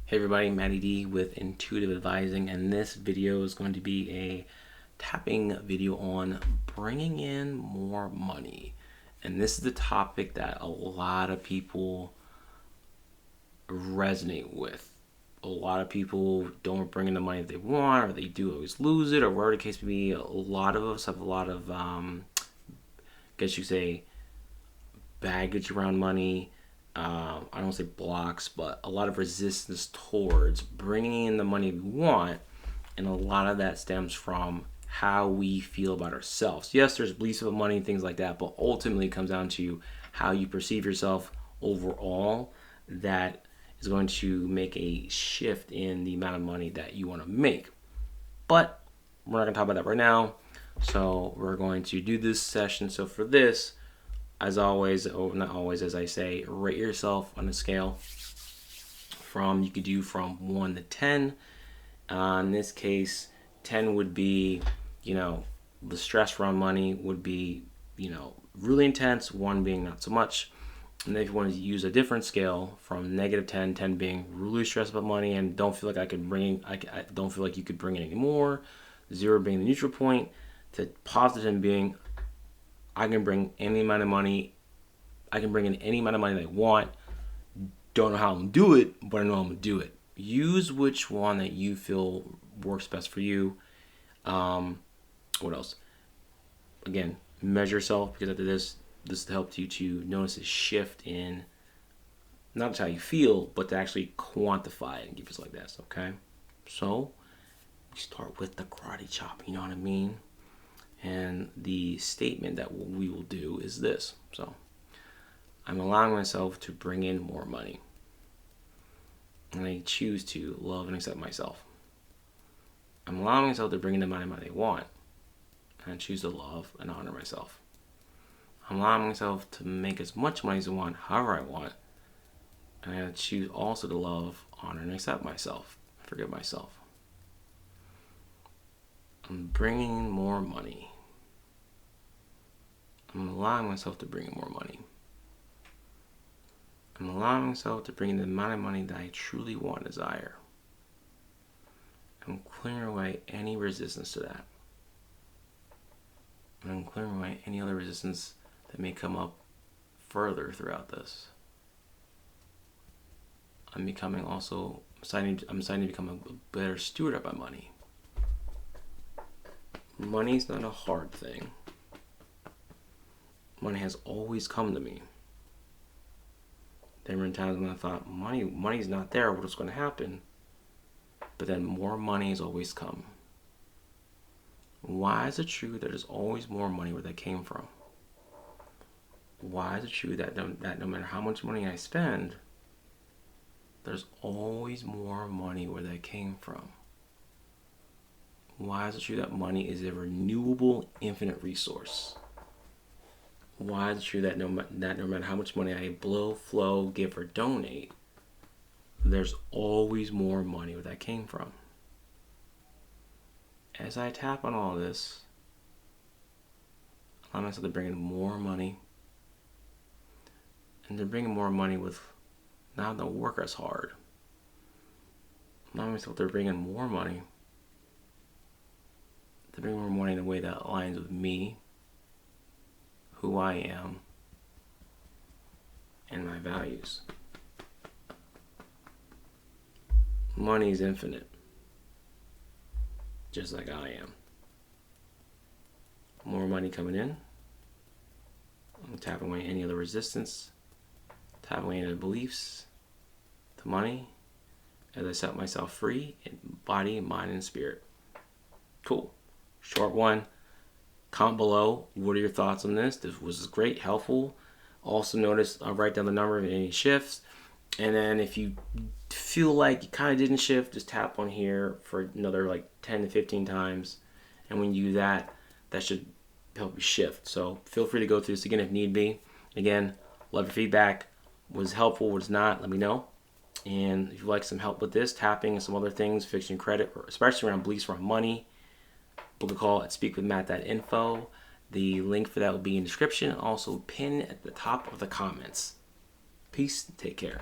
Hey everybody, Matty D with Intuitive Advising, and this video is going to be a tapping video on bringing in more money. And this is the topic that a lot of people resonate with. A lot of people don't bring in the money that they want, or they do always lose it, or whatever the case may be. A lot of us have a lot of, guess you say, baggage around money. I don't say blocks, but a lot of resistance towards bringing in the money we want, and a lot of that stems from how we feel about ourselves. Yes, there's beliefs about money and things like that, but ultimately it comes down to how you perceive yourself overall. That is going to make a shift in the amount of money that you want to make. But we're not going to talk about that right now. So we're going to do this session. So for this, as always, or not always, as I say, rate yourself on a scale you could do from 1 to 10. In this case, 10 would be, the stress around money would be, really intense, 1 being not so much. And then if you want to use a different scale from -10, 10 being really stressed about money and don't feel like I don't feel like you could bring in any more, 0 being the neutral point, to positive 10 being I can bring any amount of money. I can bring in any amount of money that I want. Don't know how I'm going to do it, but I know I'm going to do it. Use which one that you feel works best for you. What else? Again, measure yourself, because after this helps you to notice a shift in not just how you feel, but to actually quantify it and give yourself like that. Okay? So, we start with the karate chop, you know what I mean? And the statement that we will do is this. So, I'm allowing myself to bring in more money. And I choose to love and accept myself. I'm allowing myself to bring in the amount of money I want. And I choose to love and honor myself. I'm allowing myself to make as much money as I want, however I want. And I choose also to love, honor, and accept myself. Forgive myself. I'm bringing in more money. I'm allowing myself to bring in more money. I'm allowing myself to bring in the amount of money that I truly want and desire. I'm clearing away any resistance to that. And I'm clearing away any other resistance that may come up further throughout this. I'm starting to become a better steward of my money. Money's not a hard thing. Money has always come to me. There have been times when I thought, money's not there, what's going to happen? But then more money has always come. Why is it true that there's always more money where that came from? Why is it true that no matter how much money I spend, there's always more money where that came from? Why is it true that money is a renewable, infinite resource? Why is it true that no matter how much money I blow, flow, give, or donate, there's always more money where that came from? As I tap on all this, allow myself to bring in more money, and to bring in more money with not to work as hard. Allow myself to bring in more money, to bring more money in a way that aligns with me, who I am, and my values. Money is infinite, just like I am. More money coming in. I'm tapping away any other resistance, tapping away any other beliefs to money as I set myself free in body, mind, and spirit. Cool. Short one. Comment below, what are your thoughts on this? This was great, helpful. Also notice, I'll write down the number of any shifts. And then if you feel like you kind of didn't shift, just tap on here for another 10 to 15 times. And when you do that, that should help you shift. So feel free to go through this again if need be. Again, love your feedback. Was helpful, was not, let me know. And if you'd like some help with this, tapping and some other things, fixing credit, or especially around beliefs around money, book a call at speakwithmatt.info. The link for that will be in the description, also pinned at the top of the comments. Peace, take care.